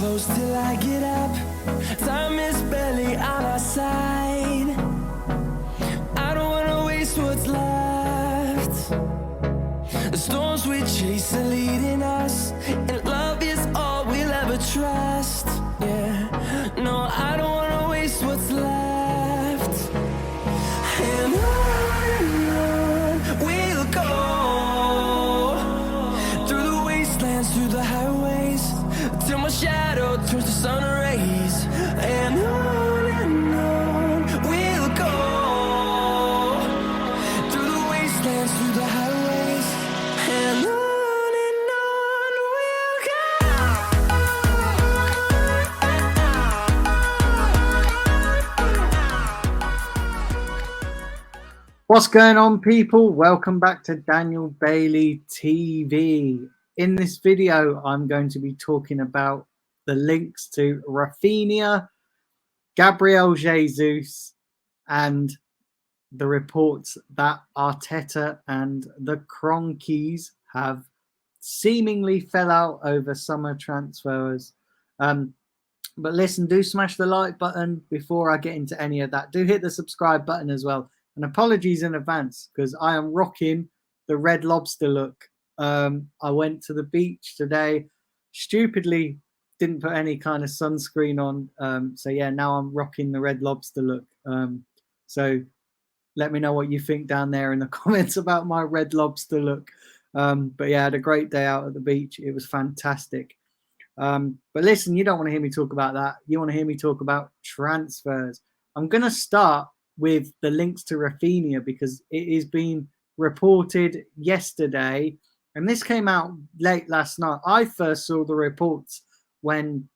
close till I get up. Time is barely on our side. I don't wanna waste what's left. The storms we chase are leading us, and love is all we'll ever trust. Yeah, no, I don't wanna waste what's left. And on we'll go, through the wastelands, through the highways, till my shadow turns to sun rays. And on we'll go, through the wastelands, through the highways, and on we'll go. What's going on, people? Welcome back to Daniel Bailey TV. In this video, I'm going to be talking about the links to Raphinha, Gabriel Jesus, and the reports that Arteta and the Cronkies have seemingly fell out over summer transfers. But listen, do smash the like button before I get into any of that. Do hit the subscribe button as well. And apologies in advance because I am rocking the Red Lobster look. I went to the beach today, stupidly didn't put any kind of sunscreen on. So yeah, now I'm rocking the Red Lobster look. So let me know what you think down there in the comments about my Red Lobster look. But yeah, I had a great day out at the beach. It was fantastic. But listen, you don't want to hear me talk about that. You want to hear me talk about transfers. I'm going to start with the links to Raphinha because it is being reported yesterday, and this came out late last night. I first saw the reports when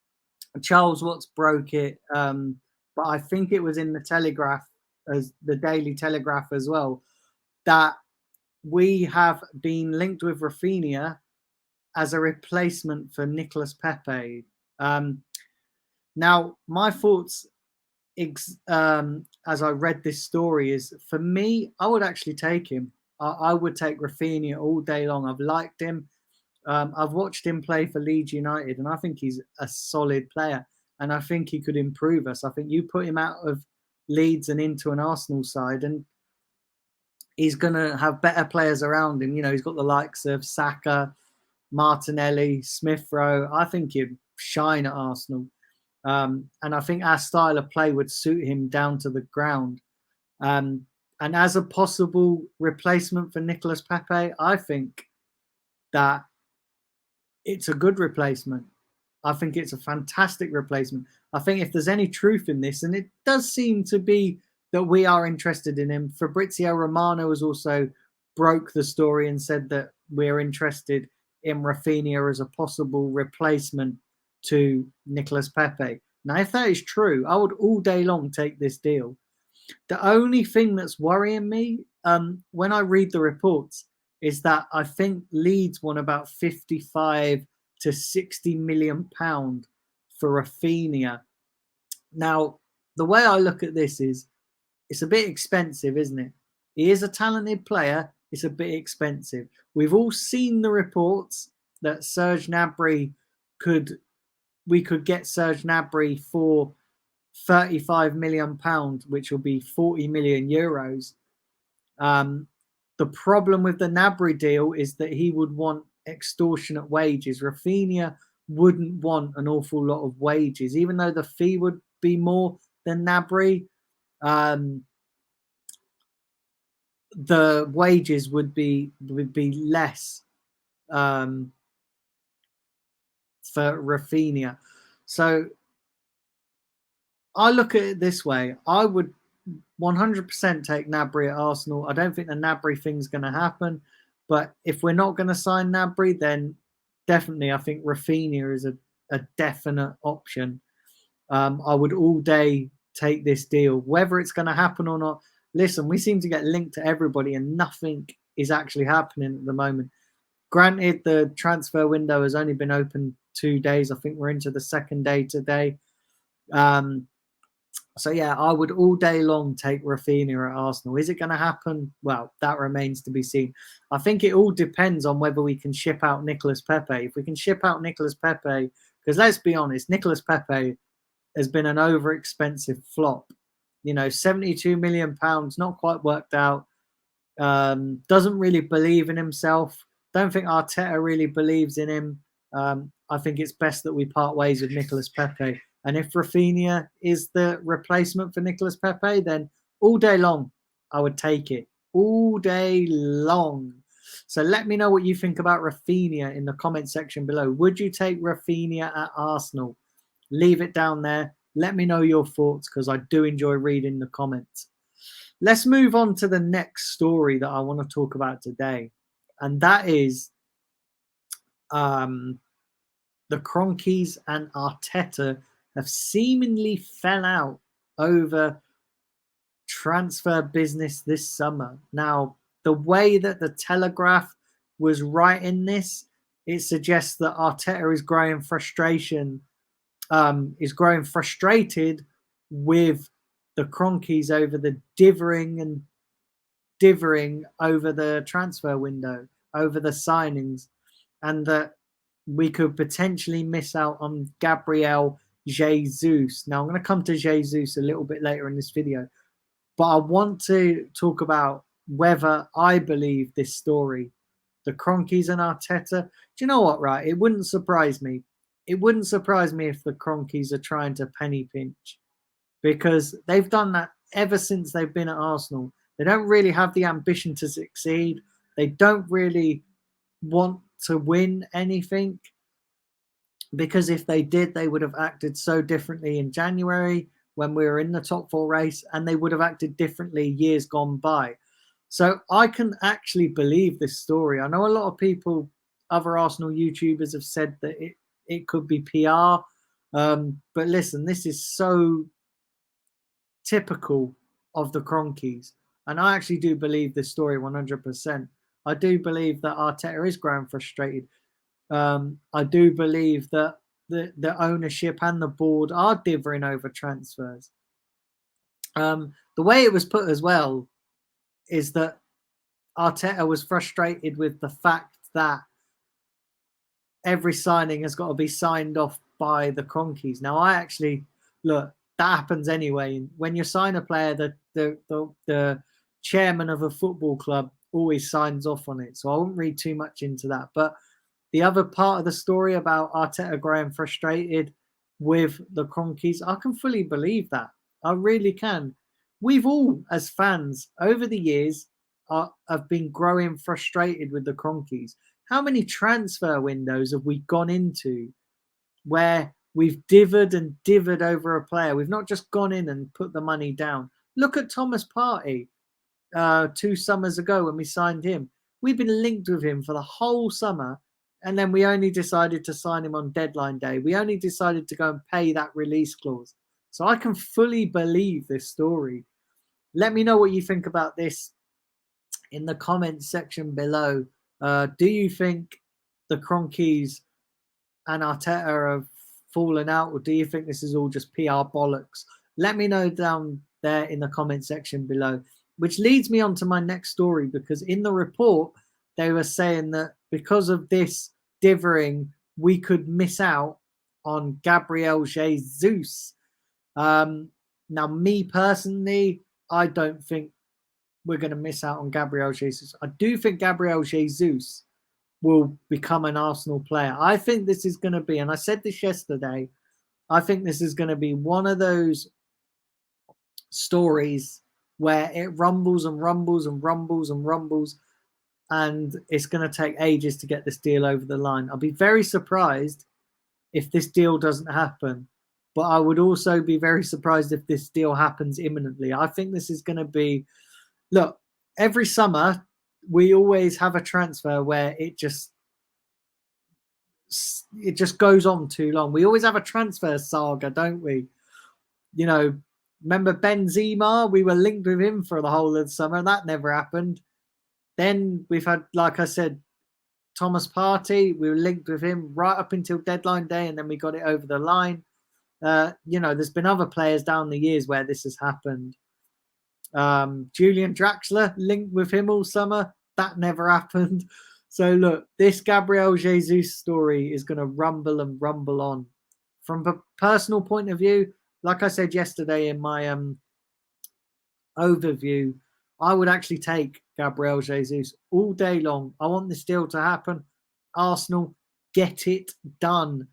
Charles Watts broke it, but I think it was in the Telegraph, as the Daily Telegraph as well, that we have been linked with Raphinha as a replacement for Nicolas Pepe. Now, my thoughts as I read this story is, for me, I would actually take him. I would take Raphinha all day long. I've liked him. I've watched him play for Leeds United, and I think he's a solid player, and I think he could improve us. I think you put him out of Leeds and into an Arsenal side, and he's going to have better players around him. You know, he's got the likes of Saka, Martinelli, Smith Rowe. I think he'd shine at Arsenal. And I think our style of play would suit him down to the ground. And as a possible replacement for Nicolas Pepe, I think that it's a good replacement. I think it's a fantastic replacement. I think if there's any truth in this, and it does seem to be that we are interested in him. Fabrizio Romano has also broke the story and said that we're interested in Raphinha as a possible replacement to Nicolas Pepe. Now, if that is true, I would all day long take this deal. The only thing that's worrying me when I read the reports is that I think Leeds want about 55 to 60 million pound for Raphinha. Now, the way I look at this is it's a bit expensive, isn't it? He is a talented player. It's a bit expensive. We've all seen the reports that Serge Gnabry we could get Serge Gnabry for 35 million pounds, which will be 40 million euros. The problem with the Gnabry deal is that he would want extortionate wages. Raphinha wouldn't want an awful lot of wages, even though the fee would be more than Gnabry. The wages would be less for Raphinha. So I look at it this way. I would 100% take Gnabry at Arsenal. I don't think the Gnabry thing's going to happen. But if we're not going to sign Gnabry, then definitely I think Raphinha is a definite option. I would all day take this deal. Whether it's going to happen or not, listen, we seem to get linked to everybody and nothing is actually happening at the moment. Granted, the transfer window has only been open 2 days. I think we're into the second day today. So, yeah, I would all day long take Raphinha at Arsenal. Is it going to happen? Well, that remains to be seen. I think it all depends on whether we can ship out Nicolas Pepe. If we can ship out Nicolas Pepe, Because let's be honest, Nicolas Pepe has been an over-expensive flop. 72 million pounds, not quite worked out. Doesn't really believe in himself. Don't think Arteta really believes in him. I think it's best that we part ways with Nicolas Pepe. And if Raphinha is the replacement for Nicolas Pepe, then all day long, I would take it. All day long. So let me know what you think about Raphinha in the comment section below. Would you take Raphinha at Arsenal? Leave it down there. Let me know your thoughts because I do enjoy reading the comments. Let's move on to the next story that I want to talk about today. And that is the Kroenkes and Arteta have seemingly fell out over transfer business this summer. Now, the way that the Telegraph was writing this, it suggests that Arteta is growing frustrated with the Kroenkes over the divvying over the transfer window, over the signings, and that we could potentially miss out on Gabriel Jesus. Now, I'm going to come to Jesus a little bit later in this video, but I want to talk about whether I believe this story, the Kroenkes and Arteta. Do you know what, right? It wouldn't surprise me. It wouldn't surprise me if the Kroenkes are trying to penny pinch, because they've done that ever since they've been at Arsenal. They don't really have the ambition to succeed. They don't really want to win anything, because if they did, they would have acted so differently in January when we were in the top 4 race, and they would have acted differently years gone by. So I can actually believe this story. I know a lot of people, other Arsenal YouTubers, have said that it could be PR. But listen, this is so typical of the Kroenkes. And I actually do believe this story 100%. I do believe that Arteta is growing frustrated. I do believe that the ownership and the board are divvying over transfers. The way it was put as well is that Arteta was frustrated with the fact that every signing has got to be signed off by the Kroenkes. Now, I actually, look, that happens anyway. When you sign a player, the chairman of a football club always signs off on it. So I won't read too much into that. But the other part of the story about Arteta growing frustrated with the Kroenkes, I can fully believe that. I really can. We've all, as fans, over the years, have been growing frustrated with the Kroenkes. How many transfer windows have we gone into where we've divvied and divvied over a player? We've not just gone in and put the money down. Look at Thomas Partey 2 summers ago when we signed him. We've been linked with him for the whole summer, and then we only decided to sign him on deadline day. We only decided to go and pay that release clause. So I can fully believe this story. Let me know what you think about this in the comments section below. Do you think the Kroenkes and Arteta have fallen out, or do you think this is all just PR bollocks? Let me know down there in the comment section below, which leads me on to my next story, because in the report, they were saying that because of this divvying, we could miss out on Gabriel Jesus. Now, me personally, I don't think we're going to miss out on Gabriel Jesus. I do think Gabriel Jesus will become an Arsenal player. I think this is going to be, and I said this yesterday, I think this is going to be one of those stories where it rumbles and rumbles and rumbles and rumbles, and it's going to take ages to get this deal over the line. I'll be very surprised if this deal doesn't happen, but I would also be very surprised if this deal happens imminently. I think this is going to be, look, every summer we always have a transfer where it just goes on too long. We always have a transfer saga, don't we? You know, remember Benzema? We were linked with him for the whole of the summer. That never happened. Then we've had, like I said, Thomas Partey. We were linked with him right up until deadline day, and then we got it over the line. You know, there's been other players down the years where this has happened. Julian Draxler, linked with him all summer. That never happened. So look, this Gabriel Jesus story is going to rumble and rumble on. from a personal point of view, like I said yesterday in my overview, I would actually take Gabriel Jesus all day long. I want this deal to happen. Arsenal, get it done.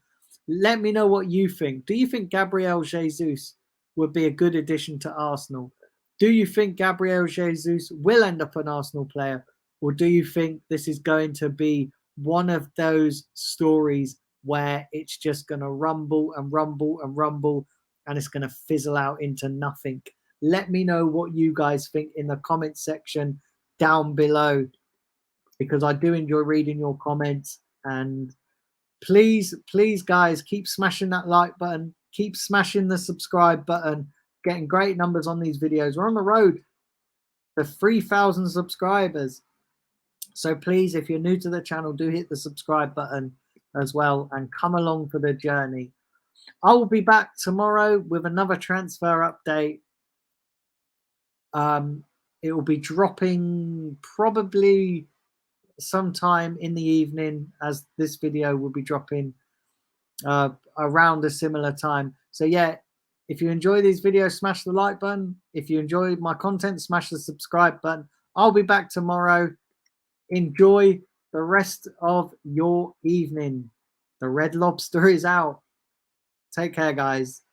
Let me know what you think. Do you think Gabriel Jesus would be a good addition to Arsenal? Do you think Gabriel Jesus will end up an Arsenal player? Or do you think this is going to be one of those stories where it's just going to rumble and rumble and rumble and it's going to fizzle out into nothing? Let me know what you guys think in the comment section down below, because I do enjoy reading your comments. And please, guys, keep smashing that like button, keep smashing the subscribe button, getting great numbers on these videos. We're on the road to 3,000 subscribers. So please, if you're new to the channel, do hit the subscribe button as well and come along for the journey. I will be back tomorrow with another transfer update. It will be dropping probably sometime in the evening, as this video will be dropping around a similar time. So yeah, if you enjoy these videos, smash the like button. If you enjoy my content, smash the subscribe button. I'll be back tomorrow. Enjoy the rest of your evening. The Red Lobster is out. Take care, guys.